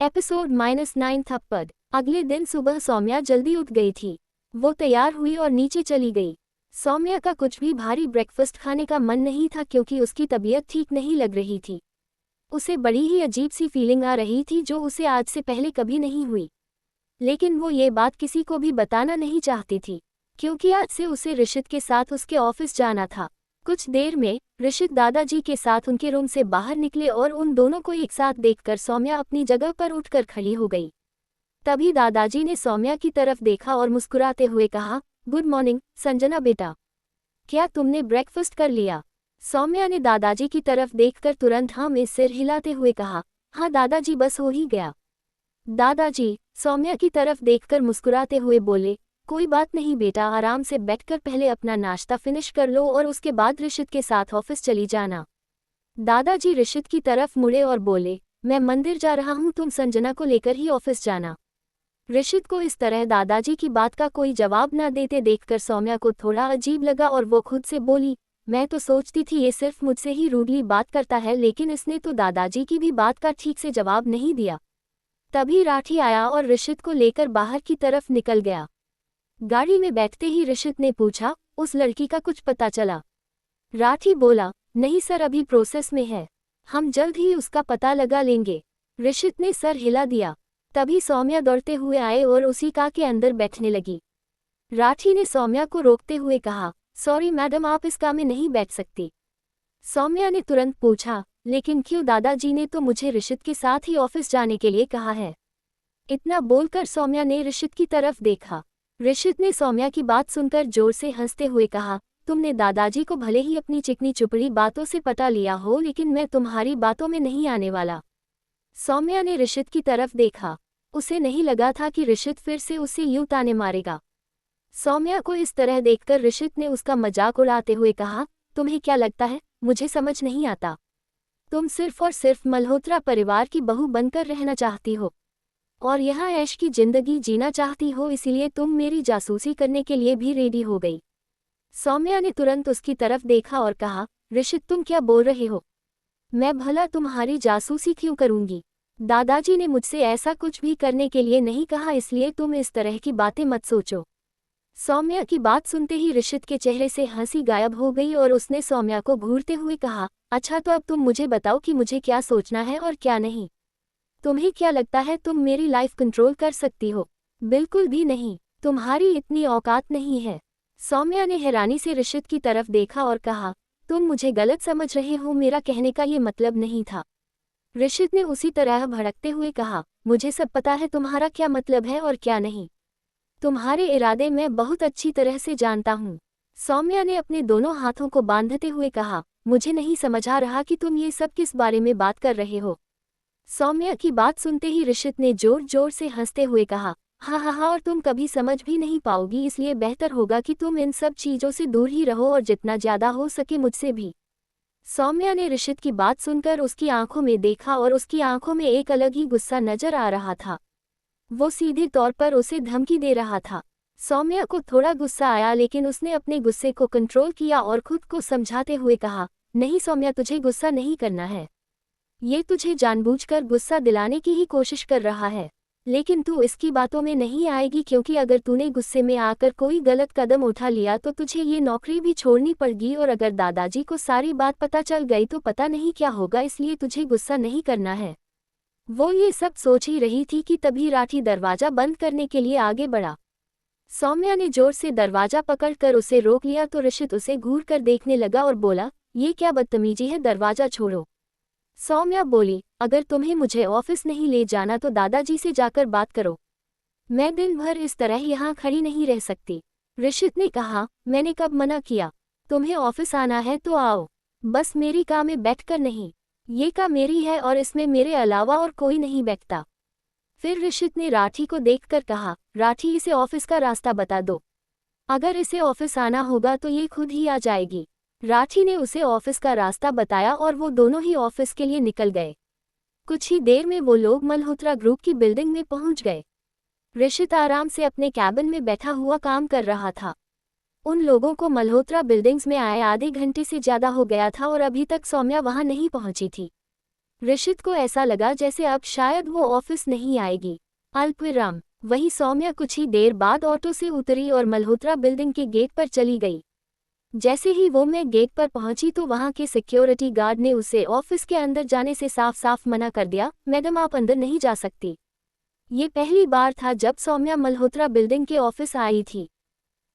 Episode -9 थप्पड़। अगले दिन सुबह सौम्या जल्दी उठ गई थी। वो तैयार हुई और नीचे चली गई। सौम्या का कुछ भी भारी ब्रेकफास्ट खाने का मन नहीं था क्योंकि उसकी तबीयत ठीक नहीं लग रही थी। उसे बड़ी ही अजीब सी फीलिंग आ रही थी जो उसे आज से पहले कभी नहीं हुई। लेकिन वो ये बात किसी को भी बताना नहीं चाहती थी क्योंकि आज से उसे ऋषित के साथ उसके ऑफिस जाना था। कुछ देर में ऋषित दादाजी के साथ उनके रूम से बाहर निकले और उन दोनों को एक साथ देखकर सौम्या अपनी जगह पर उठकर खड़ी हो गई। तभी दादाजी ने सौम्या की तरफ देखा और मुस्कुराते हुए कहा, गुड मॉर्निंग संजना बेटा, क्या तुमने ब्रेकफास्ट कर लिया? सौम्या ने दादाजी की तरफ देखकर तुरंत हाँ में सिर हिलाते हुए कहा, हाँ दादाजी बस हो ही गया। दादाजी सौम्या की तरफ देखकर मुस्कुराते हुए बोले, कोई बात नहीं बेटा, आराम से बैठकर पहले अपना नाश्ता फिनिश कर लो और उसके बाद ऋषित के साथ ऑफिस चली जाना। दादाजी ऋषित की तरफ मुड़े और बोले, मैं मंदिर जा रहा हूँ, तुम संजना को लेकर ही ऑफिस जाना। ऋषित को इस तरह दादाजी की बात का कोई जवाब न देते देखकर सौम्या को थोड़ा अजीब लगा और वो खुद से बोली, मैं तो सोचती थी ये सिर्फ मुझसे ही रूडली बात करता है, लेकिन इसने तो दादाजी की भी बात का ठीक से जवाब नहीं दिया। तभी राठी आया और ऋषित को लेकर बाहर की तरफ निकल गया। गाड़ी में बैठते ही ऋषित ने पूछा, उस लड़की का कुछ पता चला? राठी बोला, नहीं सर, अभी प्रोसेस में है, हम जल्द ही उसका पता लगा लेंगे। ऋषित ने सर हिला दिया। तभी सौम्या दौड़ते हुए आए और उसी कार के अंदर बैठने लगी। राठी ने सौम्या को रोकते हुए कहा, सॉरी मैडम, आप इस कार में नहीं बैठ सकती। सौम्या ने तुरंत पूछा, लेकिन क्यों? दादाजी ने तो मुझे ऋषित के साथ ही ऑफिस जाने के लिए कहा है। इतना बोलकर सौम्या ने ऋषित की तरफ देखा। ऋषित ने सौम्या की बात सुनकर जोर से हंसते हुए कहा, तुमने दादाजी को भले ही अपनी चिकनी चुपड़ी बातों से पटा लिया हो, लेकिन मैं तुम्हारी बातों में नहीं आने वाला। सौम्या ने ऋषित की तरफ देखा। उसे नहीं लगा था कि ऋषित फिर से उसे यूं ताने मारेगा। सौम्या को इस तरह देखकर ऋषित ने उसका मजाक उड़ाते हुए कहा, तुम्हें क्या लगता है मुझे समझ नहीं आता? तुम सिर्फ और सिर्फ मल्होत्रा परिवार की बहू बनकर रहना चाहती हो और यहाँ ऐश की जिंदगी जीना चाहती हो, इसीलिए तुम मेरी जासूसी करने के लिए भी रेडी हो गई। सौम्या ने तुरंत उसकी तरफ देखा और कहा, ऋषित तुम क्या बोल रहे हो? मैं भला तुम्हारी जासूसी क्यों करूंगी? दादाजी ने मुझसे ऐसा कुछ भी करने के लिए नहीं कहा, इसलिए तुम इस तरह की बातें मत सोचो। सौम्या की बात सुनते ही ऋषित के चेहरे से हंसी गायब हो गई और उसने सौम्या को घूरते हुए कहा, अच्छा तो अब तुम मुझे बताओ कि मुझे क्या सोचना है और क्या नहीं। तुम्हें क्या लगता है तुम मेरी लाइफ कंट्रोल कर सकती हो? बिल्कुल भी नहीं, तुम्हारी इतनी औकात नहीं है। सौम्या ने हैरानी से ऋषित की तरफ देखा और कहा, तुम मुझे गलत समझ रहे हो, मेरा कहने का ये मतलब नहीं था। ऋषित ने उसी तरह भड़कते हुए कहा, मुझे सब पता है तुम्हारा क्या मतलब है और क्या नहीं। तुम्हारे इरादे मैं बहुत अच्छी तरह से जानता हूँ। सौम्या ने अपने दोनों हाथों को बांधते हुए कहा, मुझे नहीं समझ आ रहा कि तुम ये सब किस बारे में बात कर रहे हो। सौम्या की बात सुनते ही ऋषित ने जोर जोर से हंसते हुए कहा, हाँ हाँ हाँ, और तुम कभी समझ भी नहीं पाओगी, इसलिए बेहतर होगा कि तुम इन सब चीज़ों से दूर ही रहो और जितना ज़्यादा हो सके मुझसे भी। सौम्या ने ऋषित की बात सुनकर उसकी आंखों में देखा और उसकी आंखों में एक अलग ही गुस्सा नजर आ रहा था। वो सीधे तौर पर उसे धमकी दे रहा था। सौम्या को थोड़ा गुस्सा आया, लेकिन उसने अपने गुस्से को कंट्रोल किया और खुद को समझाते हुए कहा, नहीं सौम्या, तुझे गुस्सा नहीं करना है, ये तुझे जानबूझकर गुस्सा दिलाने की ही कोशिश कर रहा है। लेकिन तू इसकी बातों में नहीं आएगी, क्योंकि अगर तूने गुस्से में आकर कोई गलत कदम उठा लिया तो तुझे ये नौकरी भी छोड़नी पड़ेगी, और अगर दादाजी को सारी बात पता चल गई तो पता नहीं क्या होगा, इसलिए तुझे गुस्सा नहीं करना है। वो ये सब सोच ही रही थी कि तभी राठी दरवाजा बंद करने के लिए आगे बढ़ा। सौम्या ने जोर से दरवाजा पकड़कर उसे रोक लिया तो ऋषित उसे घूर कर देखने लगा और बोला, ये क्या बदतमीजी है, दरवाजा छोड़ो। सौम्या बोली, अगर तुम्हें मुझे ऑफिस नहीं ले जाना तो दादाजी से जाकर बात करो, मैं दिन भर इस तरह यहाँ खड़ी नहीं रह सकती। ऋषित ने कहा, मैंने कब मना किया? तुम्हें ऑफिस आना है तो आओ, बस मेरी कार में बैठकर नहीं। ये कार मेरी है और इसमें मेरे अलावा और कोई नहीं बैठता। फिर ऋषित ने राठी को देखकर कहा, राठी इसे ऑफिस का रास्ता बता दो, अगर इसे ऑफिस आना होगा तो ये खुद ही आ जाएगी। राठी ने उसे ऑफिस का रास्ता बताया और वो दोनों ही ऑफिस के लिए निकल गए। कुछ ही देर में वो लोग मल्होत्रा ग्रुप की बिल्डिंग में पहुंच गए। ऋषित आराम से अपने कैबिन में बैठा हुआ काम कर रहा था। उन लोगों को मल्होत्रा बिल्डिंग्स में आए आधे घंटे से ज्यादा हो गया था और अभी तक सौम्या वहां नहीं पहुंची थी। ऋषित को ऐसा लगा जैसे अब शायद वो ऑफिस नहीं आएगी। अल्पविराम। वही सौम्या कुछ ही देर बाद ऑटो से उतरी और मल्होत्रा बिल्डिंग के गेट पर चली गई। जैसे ही वो मैं गेट पर पहुंची तो वहां के सिक्योरिटी गार्ड ने उसे ऑफिस के अंदर जाने से साफ साफ मना कर दिया। मैडम, आप अंदर नहीं जा सकती। ये पहली बार था जब सौम्या मल्होत्रा बिल्डिंग के ऑफिस आई थी।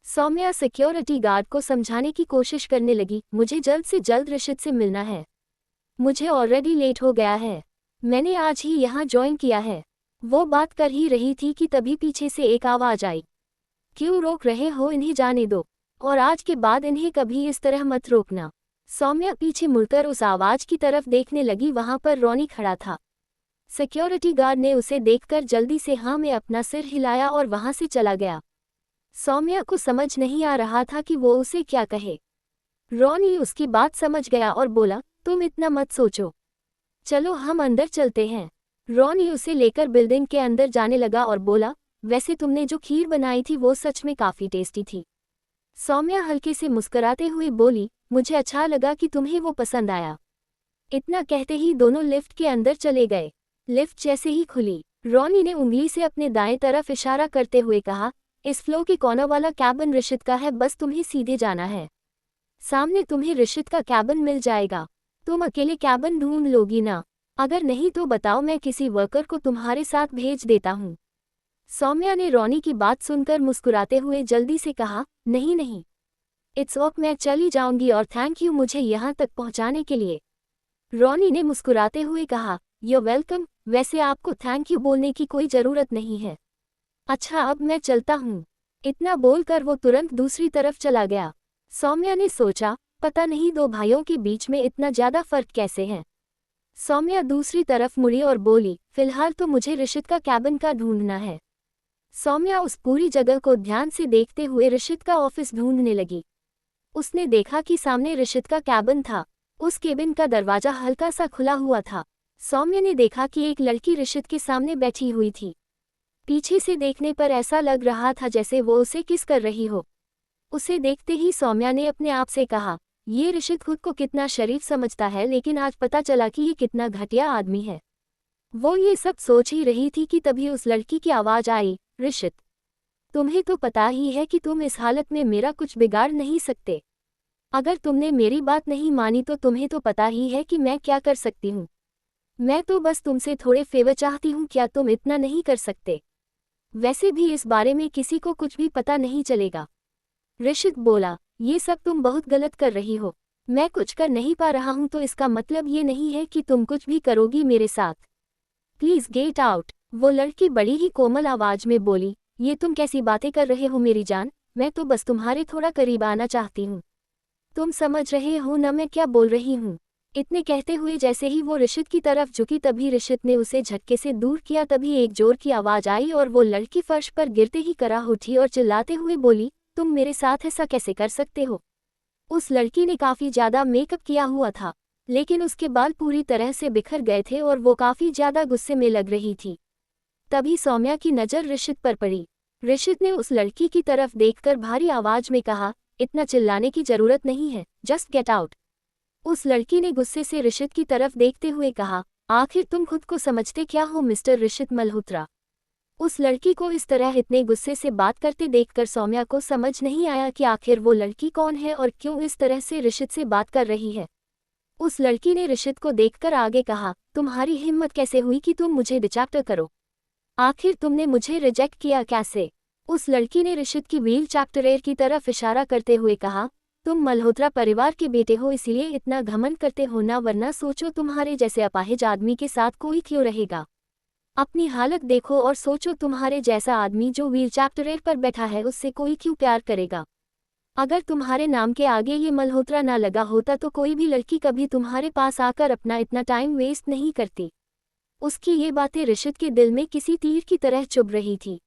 सौम्या सिक्योरिटी गार्ड को समझाने की कोशिश करने लगी, मुझे जल्द से जल्द ऋषित से मिलना है। मुझे ऑलरेडी लेट हो गया है। मैंने आज ही यहाँ ज्वाइन किया है। वो बात कर ही रही थी कि तभी पीछे से एक आवाज आई, क्यों रोक रहे हो, इन्हें जाने दो, और आज के बाद इन्हें कभी इस तरह मत रोकना। सौम्या पीछे मुड़कर उस आवाज की तरफ देखने लगी। वहां पर रॉनी खड़ा था। सिक्योरिटी गार्ड ने उसे देखकर जल्दी से हाँ में अपना सिर हिलाया और वहां से चला गया। सौम्या को समझ नहीं आ रहा था कि वो उसे क्या कहे। रॉनी उसकी बात समझ गया और बोला, तुम इतना मत सोचो, चलो हम अंदर चलते हैं। रॉनी उसे लेकर बिल्डिंग के अंदर जाने लगा और बोला, वैसे तुमने जो खीर बनाई थी वो सच में काफी टेस्टी थी। सौम्या हल्के से मुस्कुराते हुए बोली, मुझे अच्छा लगा कि तुम्हें वो पसंद आया। इतना कहते ही दोनों लिफ्ट के अंदर चले गए। लिफ्ट जैसे ही खुली, रॉनी ने उंगली से अपने दाएं तरफ इशारा करते हुए कहा, इस फ्लोर के कॉर्नर वाला कैबिन ऋषित का है, बस तुम्हें सीधे जाना है। सामने तुम्हें ऋषित का कैबिन मिल जाएगा। तुम अकेले कैबिन ढूंढ लोगी ना? अगर नहीं तो बताओ, मैं किसी वर्कर को तुम्हारे साथ भेज देता हूँ। सौम्या ने रॉनी की बात सुनकर मुस्कुराते हुए जल्दी से कहा, नहीं नहीं, इट्स ओके, मैं चली जाऊंगी और थैंक यू मुझे यहाँ तक पहुँचाने के लिए। रॉनी ने मुस्कुराते हुए कहा, यू वेलकम, वैसे आपको थैंक यू बोलने की कोई ज़रूरत नहीं है। अच्छा, अब मैं चलता हूँ। इतना बोलकर वो तुरंत दूसरी तरफ चला गया। सौम्या ने सोचा, पता नहीं दो भाइयों के बीच में इतना ज़्यादा फर्क कैसे है। सौम्या दूसरी तरफ मुड़ी और बोली, फिलहाल तो मुझे ऋषित का कैबिन का ढूंढना है। सौम्या उस पूरी जगह को ध्यान से देखते हुए ऋषित का ऑफिस ढूंढने लगी। उसने देखा कि सामने ऋषित का कैबिन था। उस केबिन का दरवाजा हल्का सा खुला हुआ था। सौम्या ने देखा कि एक लड़की ऋषित के सामने बैठी हुई थी। पीछे से देखने पर ऐसा लग रहा था जैसे वो उसे किस कर रही हो। उसे देखते ही सौम्या ने अपने आप से कहा, ये ऋषित खुद को कितना शरीफ समझता है, लेकिन आज पता चला कि ये कितना घटिया आदमी है। वो ये सब सोच ही रही थी कि तभी उस लड़की की आवाज़ आई, ऋषित, तुम्हें तो पता ही है कि तुम इस हालत में मेरा कुछ बिगाड़ नहीं सकते। अगर तुमने मेरी बात नहीं मानी तो तुम्हें तो पता ही है कि मैं क्या कर सकती हूँ। मैं तो बस तुमसे थोड़े फेवर चाहती हूँ, क्या तुम इतना नहीं कर सकते? वैसे भी इस बारे में किसी को कुछ भी पता नहीं चलेगा। ऋषित बोला, ये सब तुम बहुत गलत कर रही हो। मैं कुछ कर नहीं पा रहा हूँ तो इसका मतलब ये नहीं है कि तुम कुछ भी करोगी मेरे साथ। Please get out. वो लड़की बड़ी ही कोमल आवाज में बोली, ये तुम कैसी बातें कर रहे हो मेरी जान? मैं तो बस तुम्हारे थोड़ा करीब आना चाहती हूँ। तुम समझ रहे हो ना मैं क्या बोल रही हूँ? इतने कहते हुए जैसे ही वो ऋषित की तरफ झुकी तभी ऋषित ने उसे झटके से दूर किया। तभी एक जोर की आवाज आई और वो लड़की फर्श पर गिरते ही करा उठी और चिल्लाते हुए बोली, तुम मेरे साथ ऐसा कैसे कर सकते हो? उस लड़की ने काफी ज्यादा मेकअप किया हुआ था, लेकिन उसके बाल पूरी तरह से बिखर गए थे और वो काफी ज्यादा गुस्से में लग रही थी। तभी सौम्या की नजर ऋषित पर पड़ी। ऋषित ने उस लड़की की तरफ देखकर भारी आवाज में कहा, इतना चिल्लाने की जरूरत नहीं है, जस्ट गेट आउट। उस लड़की ने गुस्से से ऋषित की तरफ देखते हुए कहा, आखिर तुम खुद को समझते क्या हो मिस्टर ऋषित मल्होत्रा? उस लड़की को इस तरह इतने गुस्से से बात करते देखकर सौम्या को समझ नहीं आया कि आखिर वो लड़की कौन है और क्यों इस तरह से ऋषित से बात कर रही है। उस लड़की ने ऋषित को देखकर आगे कहा, तुम्हारी हिम्मत कैसे हुई कि तुम मुझे रिजेक्ट करो? आखिर तुमने मुझे रिजेक्ट किया कैसे? उस लड़की ने ऋषित की व्हील चैप्टरेर की तरफ इशारा करते हुए कहा, तुम मल्होत्रा परिवार के बेटे हो इसलिए इतना घमंड करते हो ना, वरना सोचो तुम्हारे जैसे अपाहिज आदमी के साथ कोई क्यों रहेगा? अपनी हालत देखो और सोचो, तुम्हारे जैसा आदमी जो व्हील चैप्टरेर पर बैठा है उससे कोई क्यों प्यार करेगा? अगर तुम्हारे नाम के आगे ये मल्होत्रा ना लगा होता तो कोई भी लड़की कभी तुम्हारे पास आकर अपना इतना टाइम वेस्ट नहीं करती। उसकी ये बातें ऋषित के दिल में किसी तीर की तरह चुभ रही थी।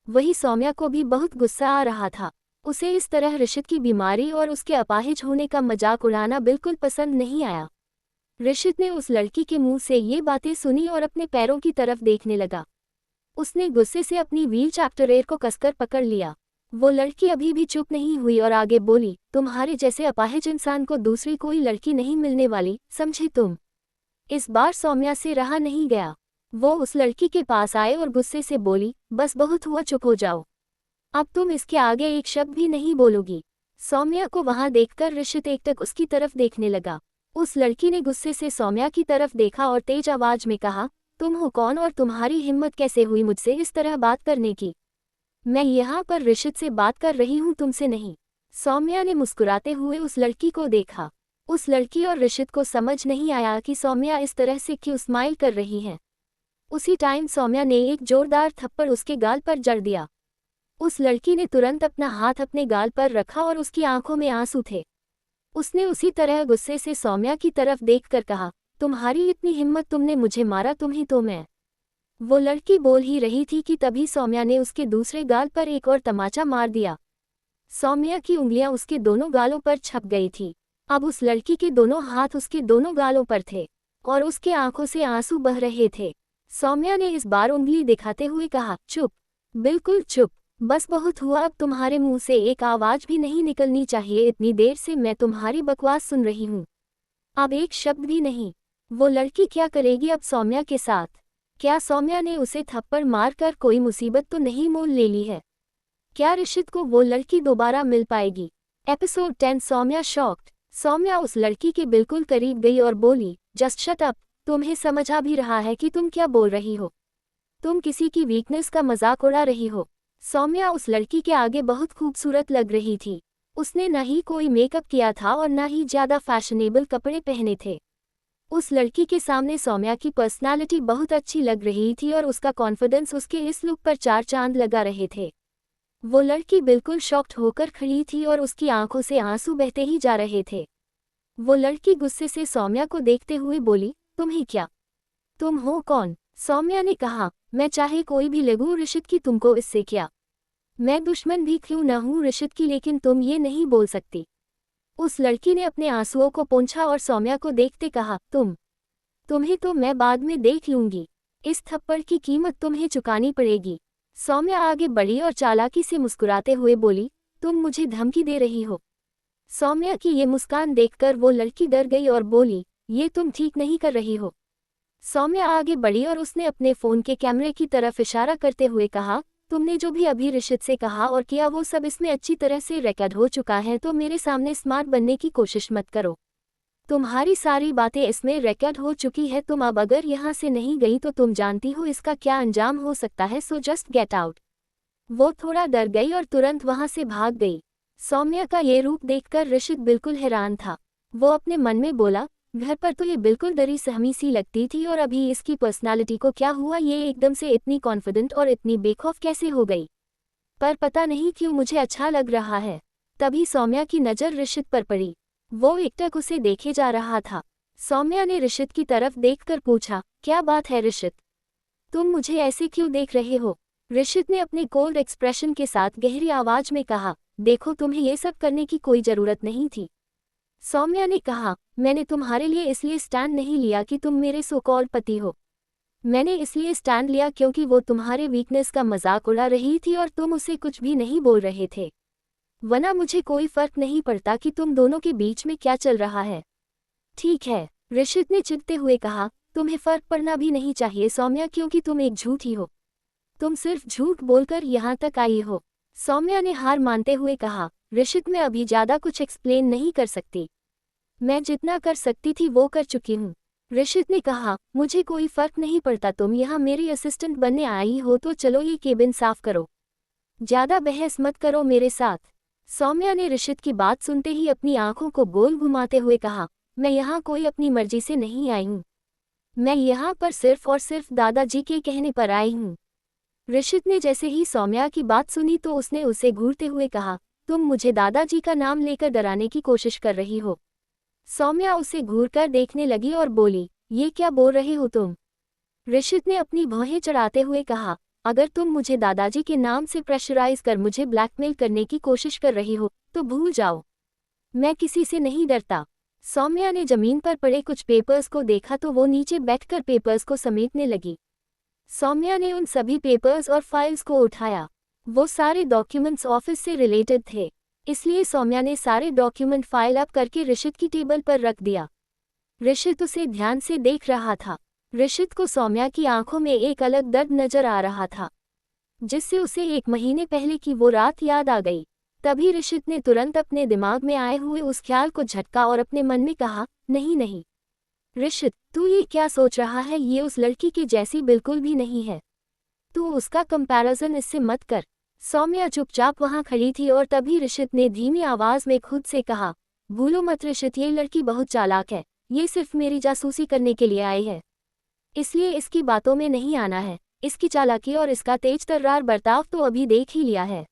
वही सौम्या को भी बहुत गुस्सा आ रहा था। उसे इस तरह ऋषित की बीमारी और उसके अपाहिज होने का मजाक उड़ाना बिल्कुल पसंद नहीं आया। ऋषित ने उस लड़की के मुंह से ये बातें सुनी और अपने पैरों की तरफ देखने लगा। उसने गुस्से से अपनी व्हील चैप्टरेर को कसकर पकड़ लिया। वो लड़की अभी भी चुप नहीं हुई और आगे बोली, तुम्हारे जैसे अपाहिज इंसान को दूसरी कोई लड़की नहीं मिलने वाली, समझे तुम? इस बार सौम्या से रहा नहीं गया। वो उस लड़की के पास आए और गुस्से से बोली, बस बहुत हुआ, चुप हो जाओ। अब तुम इसके आगे एक शब्द भी नहीं बोलोगी। सौम्या को वहां देखकर ऋषित एकटक उसकी तरफ देखने लगा। उस लड़की ने गुस्से से सौम्या की तरफ देखा और तेज आवाज में कहा, तुम हो कौन और तुम्हारी हिम्मत कैसे हुई मुझसे इस तरह बात करने की? मैं यहाँ पर ऋषित से बात कर रही हूँ, तुमसे नहीं। सौम्या ने मुस्कुराते हुए उस लड़की को देखा। उस लड़की और ऋषित को समझ नहीं आया कि सौम्या इस तरह से क्यों स्माइल कर रही है। उसी टाइम सौम्या ने एक जोरदार थप्पड़ उसके गाल पर जड़ दिया। उस लड़की ने तुरंत अपना हाथ अपने गाल पर रखा और उसकी आंखों में आंसू थे। उसने उसी तरह गुस्से से सौम्या की तरफ देखकर कहा, तुम्हारी इतनी हिम्मत, तुमने मुझे मारा, तुम्ही तो मैं। वो लड़की बोल ही रही थी कि तभी सौम्या ने उसके दूसरे गाल पर एक और तमाचा मार दिया। सौम्या की उंगलियां उसके दोनों गालों पर छप गई थी। अब उस लड़की के दोनों हाथ उसके दोनों गालों पर थे और उसके आंखों से आंसू बह रहे थे। सौम्या ने इस बार उंगली दिखाते हुए कहा, चुप, बिल्कुल चुप, बस बहुत हुआ, अब तुम्हारे मुंह से एक आवाज भी नहीं निकलनी चाहिए। इतनी देर से मैं तुम्हारी बकवास सुन रही हूँ, अब एक शब्द भी नहीं। वो लड़की क्या करेगी अब सौम्या के साथ? क्या सौम्या ने उसे थप्पड़ मारकर कोई मुसीबत तो नहीं मोल ले ली है? क्या ऋषित को वो लड़की दोबारा मिल पाएगी? Episode 10 Saumya shocked. सौम्या उस लड़की के बिल्कुल करीब गई और बोली, जस्ट शट अप, तुम्हें समझ आ भी रहा है कि तुम क्या बोल रही हो? तुम किसी की वीकनेस का मजाक उड़ा रही हो। सौम्या उस लड़की के आगे बहुत खूबसूरत लग रही थी। उसने न ही कोई मेकअप किया था और न ही ज्यादा फैशनेबल कपड़े पहने थे। उस लड़की के सामने सौम्या की पर्सनालिटी बहुत अच्छी लग रही थी और उसका कॉन्फिडेंस उसके इस लुक पर चार चांद लगा रहे थे। वो लड़की बिल्कुल शॉक्ड होकर खड़ी थी और उसकी आंखों से आंसू बहते ही जा रहे थे। वो लड़की गुस्से से सौम्या को देखते हुए बोली, तुम ही क्या? तुम हो कौन? सौम्या ने कहा, मैं चाहे कोई भी लगूं ऋषित की, तुमको इससे क्या? मैं दुश्मन भी क्यों न हूं ऋषित की, लेकिन तुम ये नहीं बोल सकती। उस लड़की ने अपने आंसुओं को पोंछा और सौम्या को देखते कहा, तुम्हें तो मैं बाद में देख लूंगी। इस थप्पड़ की कीमत तुम्हें चुकानी पड़ेगी। सौम्या आगे बढ़ी और चालाकी से मुस्कुराते हुए बोली, तुम मुझे धमकी दे रही हो? सौम्या की ये मुस्कान देखकर वो लड़की डर गई और बोली, ये तुम ठीक नहीं कर रही हो। सौम्या आगे बढ़ी और उसने अपने फोन के कैमरे की तरफ इशारा करते हुए कहा, तुमने जो भी अभी ऋषित से कहा और किया वो सब इसमें अच्छी तरह से रिकॉर्ड हो चुका है, तो मेरे सामने स्मार्ट बनने की कोशिश मत करो। तुम्हारी सारी बातें इसमें रिकॉर्ड हो चुकी है। तुम अब अगर यहाँ से नहीं गई तो तुम जानती हो इसका क्या अंजाम हो सकता है, सो जस्ट गेट आउट। वो थोड़ा डर गई और तुरंत वहां से भाग गई। सौम्या का ये रूप देखकर ऋषित बिल्कुल हैरान था। वो अपने मन में बोला, घर पर तो ये बिल्कुल डरी सहमी सी लगती थी और अभी इसकी पर्सनालिटी को क्या हुआ, ये एकदम से इतनी कॉन्फिडेंट और इतनी बेखौफ कैसे हो गई? पर पता नहीं क्यों मुझे अच्छा लग रहा है। तभी सौम्या की नज़र ऋषित पर पड़ी। वो एकटक उसे देखे जा रहा था। सौम्या ने ऋषित की तरफ देखकर पूछा, क्या बात है ऋषित, तुम मुझे ऐसे क्यों देख रहे हो? ऋषित ने अपने कोल्ड एक्सप्रेशन के साथ गहरी आवाज में कहा, देखो तुम्हें ये सब करने की कोई जरूरत नहीं थी। सौम्या ने कहा, मैंने तुम्हारे लिए इसलिए स्टैंड नहीं लिया कि तुम मेरे सो कॉल्ड पति हो। मैंने इसलिए स्टैंड लिया क्योंकि वो तुम्हारे वीकनेस का मजाक उड़ा रही थी और तुम उसे कुछ भी नहीं बोल रहे थे। वरना मुझे कोई फर्क नहीं पड़ता कि तुम दोनों के बीच में क्या चल रहा है। ठीक है, ऋषित ने चिढ़ते हुए कहा, तुम्हें फर्क पड़ना भी नहीं चाहिए सौम्या, क्योंकि तुम एक झूठी हो। तुम सिर्फ झूठ बोलकर यहाँ तक आई हो। सौम्या ने हार मानते हुए कहा, ऋषित मैं अभी ज्यादा कुछ एक्सप्लेन नहीं कर सकती। मैं जितना कर सकती थी वो कर चुकी हूँ। ऋषित ने कहा, मुझे कोई फर्क नहीं पड़ता, तुम यहाँ मेरी असिस्टेंट बनने आई हो तो चलो ये केबिन साफ करो। ज्यादा बहस मत करो मेरे साथ। सौम्या ने ऋषित की बात सुनते ही अपनी आंखों को गोल घुमाते हुए कहा, मैं यहाँ कोई अपनी मर्जी से नहीं आई हूँ। मैं यहाँ पर सिर्फ और सिर्फ दादाजी के कहने पर आई हूँ। ऋषित ने जैसे ही सौम्या की बात सुनी तो उसने उसे घूरते हुए कहा, तुम मुझे दादाजी का नाम लेकर डराने की कोशिश कर रही हो। सौम्या उसे घूरकर देखने लगी और बोली, ये क्या बोल रहे हो तुम? ऋषित ने अपनी भौहें चढ़ाते हुए कहा, अगर तुम मुझे दादाजी के नाम से प्रेशराइज कर मुझे ब्लैकमेल करने की कोशिश कर रही हो तो भूल जाओ, मैं किसी से नहीं डरता। सौम्या ने जमीन पर पड़े कुछ पेपर्स को देखा तो वो नीचे बैठकर पेपर्स को समेटने लगी। सौम्या ने उन सभी पेपर्स और फाइल्स को उठाया। वो सारे डॉक्यूमेंट्स ऑफिस से रिलेटेड थे, इसलिए सौम्या ने सारे डॉक्यूमेंट फाइल अप करके ऋषित की टेबल पर रख दिया। ऋषित उसे ध्यान से देख रहा था। ऋषित को सौम्या की आंखों में एक अलग दर्द नजर आ रहा था, जिससे उसे 1 महीने पहले की वो रात याद आ गई। तभी ऋषित ने तुरंत अपने दिमाग में आए हुए उस ख्याल को झटका और अपने मन में कहा, नहीं नहीं ऋषित, तू ये क्या सोच रहा है, ये उस लड़की की जैसी बिल्कुल भी नहीं है। तू उसका कंपैरिजन इससे मत कर। सौम्या चुपचाप वहां खड़ी थी और तभी ऋषित ने धीमी आवाज में खुद से कहा, भूलो मत ऋषित, ये लड़की बहुत चालाक है, ये सिर्फ मेरी जासूसी करने के लिए आई है, इसलिए इसकी बातों में नहीं आना है। इसकी चालाकी और इसका तेज तर्रार बर्ताव तो अभी देख ही लिया है,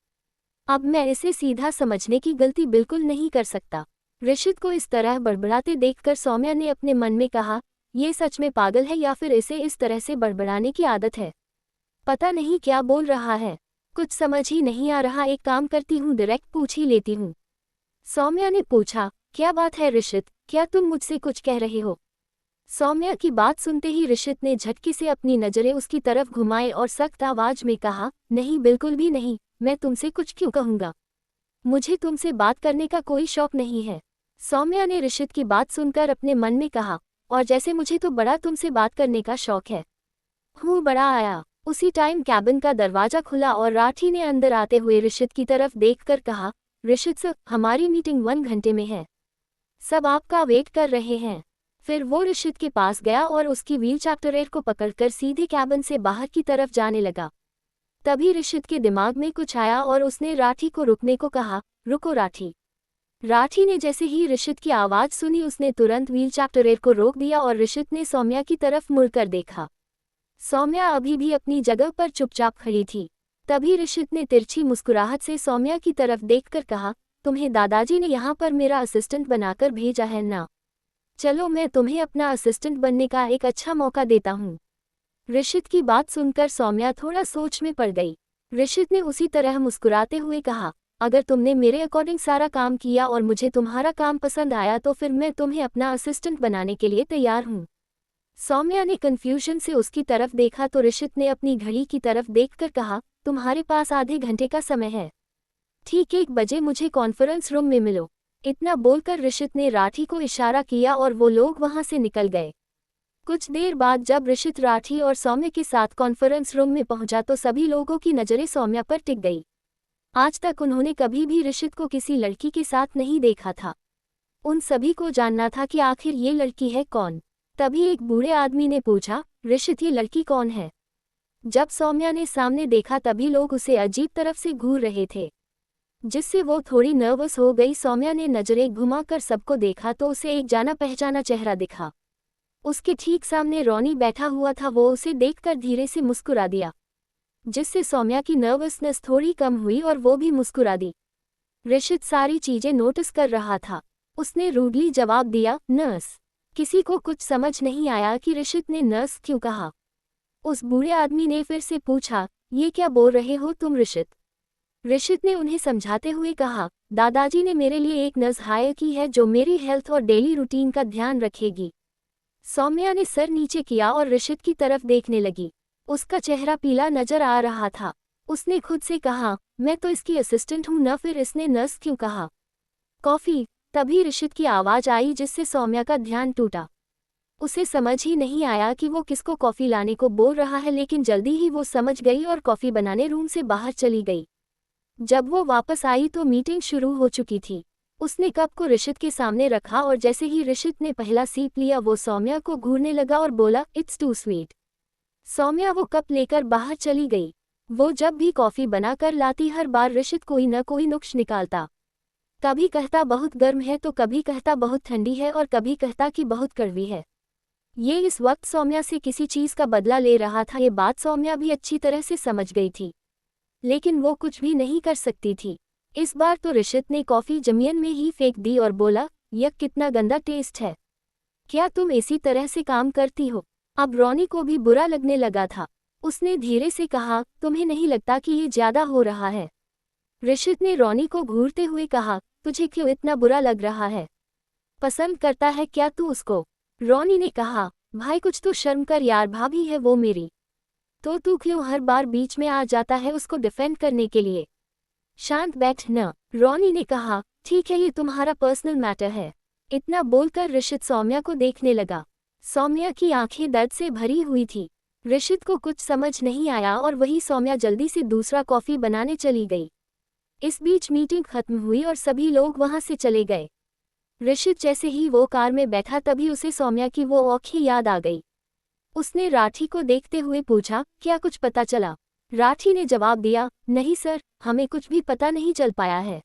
अब मैं इसे सीधा समझने की गलती बिल्कुल नहीं कर सकता। ऋषित को इस तरह बड़बड़ाते देखकर सौम्या ने अपने मन में कहा, ये सच में पागल है या फिर इसे इस तरह से बड़बड़ाने की आदत है। पता नहीं क्या बोल रहा है, कुछ समझ ही नहीं आ रहा। एक काम करती हूँ, डायरेक्ट पूछ ही लेती हूँ। सौम्या ने पूछा, क्या बात है ऋषित, क्या तुम मुझसे कुछ कह रहे हो? सौम्या की बात सुनते ही ऋषित ने झटके से अपनी नजरें उसकी तरफ घुमाए और सख्त आवाज में कहा, नहीं बिल्कुल भी नहीं, मैं तुमसे कुछ क्यों कहूँगा, मुझे तुमसे बात करने का कोई शौक नहीं है। सौम्या ने ऋषित की बात सुनकर अपने मन में कहा, और जैसे मुझे तो बड़ा तुमसे बात करने का शौक है। हूँ बड़ा आया। उसी टाइम कैबिन का दरवाजा खुला और राठी ने अंदर आते हुए ऋषित की तरफ देखकर कहा, ऋषित सर, हमारी मीटिंग 1 घंटे में है, सब आपका वेट कर रहे हैं। फिर वो ऋषित के पास गया और उसकी व्हील चैप्टर को पकड़कर सीधे कैबिन से बाहर की तरफ जाने लगा। तभी ऋषित के दिमाग में कुछ आया और उसने राठी को रुकने को कहा, रुको राठी। राठी ने जैसे ही ऋषित की आवाज सुनी उसने तुरंत व्हील चैप्टर को रोक दिया और ऋषित ने सौम्या की तरफ मुड़कर देखा। सौम्या अभी भी अपनी जगह पर चुपचाप खड़ी थी। तभी ऋषित ने तिरछी मुस्कुराहट से सौम्या की तरफ देखकर कहा, तुम्हें दादाजी ने यहाँ पर मेरा असिस्टेंट बनाकर भेजा है ना? चलो मैं तुम्हें अपना असिस्टेंट बनने का एक अच्छा मौका देता हूँ। ऋषित की बात सुनकर सौम्या थोड़ा सोच में पड़ गई। ऋषित ने उसी तरह मुस्कुराते हुए कहा, अगर तुमने मेरे अकॉर्डिंग सारा काम किया और मुझे तुम्हारा काम पसंद आया तो फिर मैं तुम्हें अपना असिस्टेंट बनाने के लिए तैयार हूँ। सौम्या ने कन्फ्यूजन से उसकी तरफ देखा तो ऋषित ने अपनी घड़ी की तरफ देखकर कहा, तुम्हारे पास आधे घंटे का समय है, ठीक 1 बजे मुझे कॉन्फ्रेंस रूम में मिलो। इतना बोलकर ऋषित ने राठी को इशारा किया और वो लोग वहां से निकल गए। कुछ देर बाद जब ऋषित राठी और सौम्या के साथ कॉन्फ्रेंस रूम में पहुंचा तो सभी लोगों की नजरें सौम्या पर टिक गई। आज तक उन्होंने कभी भी ऋषित को किसी लड़की के साथ नहीं देखा था। उन सभी को जानना था कि आखिर ये लड़की है कौन। तभी एक बूढ़े आदमी ने पूछा, ऋषित, ये लड़की कौन है? जब सौम्या ने सामने देखा तभी लोग उसे अजीब तरफ से घूर रहे थे, जिससे वो थोड़ी नर्वस हो गई। सौम्या ने नजरें घुमाकर सबको देखा तो उसे एक जाना पहचाना चेहरा दिखा। उसके ठीक सामने रॉनी बैठा हुआ था। वो उसे देखकर धीरे से मुस्कुरा दिया, जिससे सौम्या की नर्वसनेस थोड़ी कम हुई और वो भी मुस्कुरा दी। ऋषित सारी चीजें नोटिस कर रहा था। उसने रूडली जवाब दिया, नर्स। किसी को कुछ समझ नहीं आया कि ऋषित ने नर्स क्यों कहा। उस बूढ़े आदमी ने फिर से पूछा, ये क्या बोल रहे हो तुम ऋषित? ऋषित ने उन्हें समझाते हुए कहा, दादाजी ने मेरे लिए एक नर्स हायर की है जो मेरी हेल्थ और डेली रूटीन का ध्यान रखेगी। सौम्या ने सर नीचे किया और ऋषित की तरफ देखने लगी। उसका चेहरा पीला नजर आ रहा था। उसने खुद से कहा, मैं तो इसकी असिस्टेंट हूं ना, फिर इसने नर्स क्यों कहा? कॉफी। तभी ऋषित की आवाज आई जिससे सौम्या का ध्यान टूटा। उसे समझ ही नहीं आया कि वो किसको कॉफी लाने को बोल रहा है, लेकिन जल्दी ही वो समझ गई और कॉफी बनाने रूम से बाहर चली गई। जब वो वापस आई तो मीटिंग शुरू हो चुकी थी। उसने कप को ऋषित के सामने रखा और जैसे ही ऋषित ने पहला सीप लिया वो सौम्या को घूरने लगा और बोला, इट्स टू स्वीट। सौम्या वो कप लेकर बाहर चली गई। वो जब भी कॉफी बनाकर लाती हर बार ऋषित कोई न कोई नुक्स निकालता। कभी कहता बहुत गर्म है तो कभी कहता बहुत ठंडी है और कभी कहता कि बहुत कड़वी है। ये इस वक्त सौम्या से किसी चीज का बदला ले रहा था। ये बात सौम्या भी अच्छी तरह से समझ गई थी, लेकिन वो कुछ भी नहीं कर सकती थी। इस बार तो ऋषित ने कॉफी जमीन में ही फेंक दी और बोला, यह कितना गंदा टेस्ट है, क्या तुम इसी तरह से काम करती हो? अब रॉनी को भी बुरा लगने लगा था। उसने धीरे से कहा, तुम्हें नहीं लगता कि ये ज्यादा हो रहा है? ऋषित ने रॉनी को घूरते हुए कहा, तुझे क्यों इतना बुरा लग रहा है? पसंद करता है क्या तू उसको? रॉनी ने कहा, भाई कुछ तो शर्म कर यार, भाभी है वो मेरी, तो तू क्यों हर बार बीच में आ जाता है उसको डिफेंड करने के लिए? शांत बैठ न। रॉनी ने कहा, ठीक है ये तुम्हारा पर्सनल मैटर है, इतना बोलकर ऋषित सौम्या को देखने लगा। सौम्या की आंखें दर्द से भरी हुई थी। ऋषित को कुछ समझ नहीं आया और वही सौम्या जल्दी से दूसरा कॉफी बनाने चली गई। इस बीच मीटिंग खत्म हुई और सभी लोग वहां से चले गए। ऋषित जैसे ही वो कार में बैठा तभी उसे सौम्या की वो औखी याद आ गई। उसने राठी को देखते हुए पूछा, क्या कुछ पता चला? राठी ने जवाब दिया, नहीं सर, हमें कुछ भी पता नहीं चल पाया है।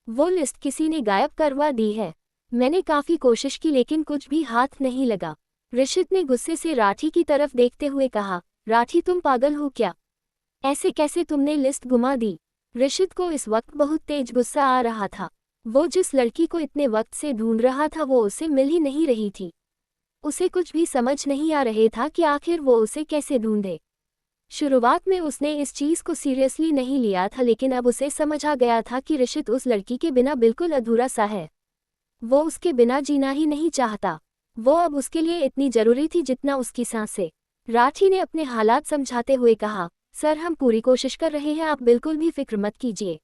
वो लिस्ट किसी ने गायब करवा दी है। मैंने काफी कोशिश की लेकिन कुछ भी हाथ नहीं लगा। ऋषित ने गुस्से से राठी की तरफ देखते हुए कहा, राठी तुम पागल हो क्या? ऐसे कैसे तुमने लिस्ट गुमा दी? ऋषित को इस वक्त बहुत तेज गुस्सा आ रहा था। वो जिस लड़की को इतने वक्त से ढूंढ रहा था वो उसे मिल ही नहीं रही थी। उसे कुछ भी समझ नहीं आ रहे था कि आखिर वो उसे कैसे ढूंढे। शुरुआत में उसने इस चीज को सीरियसली नहीं लिया था लेकिन अब उसे समझ आ गया था कि ऋषित उस लड़की के बिना बिल्कुल अधूरा सा है। वो उसके बिना जीना ही नहीं चाहता। वो अब उसके लिए इतनी जरूरी थी जितना उसकी सांसें। राठी ने अपने हालात समझाते हुए कहा, सर हम पूरी कोशिश कर रहे हैं, आप बिल्कुल भी फिक्र मत कीजिए।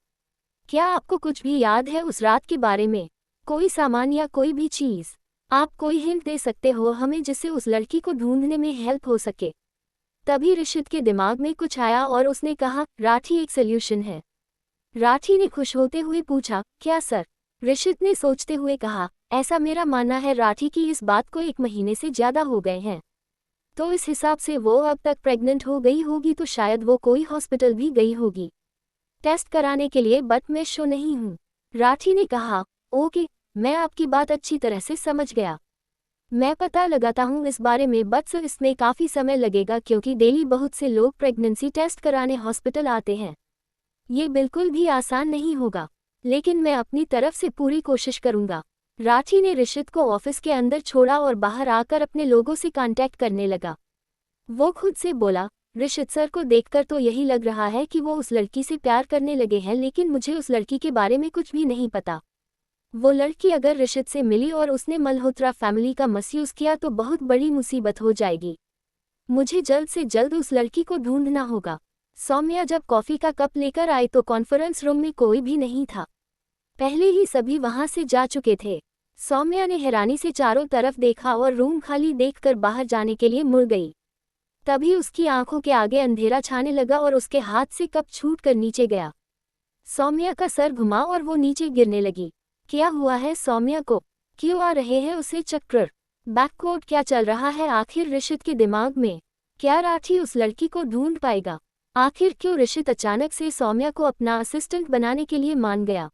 क्या आपको कुछ भी याद है उस रात के बारे में? कोई सामान या कोई भी चीज? आप कोई हिंट दे सकते हो हमें जिससे उस लड़की को ढूंढने में हेल्प हो सके? तभी ऋषित के दिमाग में कुछ आया और उसने कहा, राठी एक सोल्यूशन है। राठी ने खुश होते हुए पूछा, क्या सर? ऋषित ने सोचते हुए कहा, ऐसा मेरा मानना है राठी की इस बात को 1 महीने से ज्यादा हो गए हैं। तो इस हिसाब से वो अब तक प्रेग्नेंट हो गई होगी तो शायद वो कोई हॉस्पिटल भी गई होगी टेस्ट कराने के लिए, बट मैं श्योर नहीं हूँ। राठी ने कहा, ओके, मैं आपकी बात अच्छी तरह से समझ गया। मैं पता लगाता हूँ इस बारे में, बट सर इसमें काफ़ी समय लगेगा क्योंकि डेली बहुत से लोग प्रेगनेंसी टेस्ट कराने हॉस्पिटल आते हैं। ये बिल्कुल भी आसान नहीं होगा, लेकिन मैं अपनी तरफ से पूरी कोशिश करूँगा। राठी ने ऋषित को ऑफिस के अंदर छोड़ा और बाहर आकर अपने लोगों से कांटेक्ट करने लगा। वो खुद से बोला, ऋषित सर को देखकर तो यही लग रहा है कि वो उस लड़की से प्यार करने लगे हैं, लेकिन मुझे उस लड़की के बारे में कुछ भी नहीं पता। वो लड़की अगर ऋषित से मिली और उसने मल्होत्रा फैमिली का मिसयूज किया तो बहुत बड़ी मुसीबत हो जाएगी। मुझे जल्द से जल्द उस लड़की को ढूंढना होगा। सौम्या जब कॉफी का कप लेकर आई तो कॉन्फ्रेंस रूम में कोई भी नहीं था। पहले ही सभी वहां से जा चुके थे। सौम्या ने हैरानी से चारों तरफ देखा और रूम खाली देखकर बाहर जाने के लिए मुड़ गई। तभी उसकी आंखों के आगे अंधेरा छाने लगा और उसके हाथ से कप छूटकर नीचे गया। सौम्या का सर घुमा और वो नीचे गिरने लगी। क्या हुआ है सौम्या को? क्यों आ रहे हैं उसे चक्कर? बैकवर्ड क्या चल रहा है आखिर ऋषित के दिमाग में? क्या राठी उस लड़की को ढूंढ पाएगा? आखिर क्यों ऋषित अचानक से सौम्या को अपना असिस्टेंट बनाने के लिए मान गया?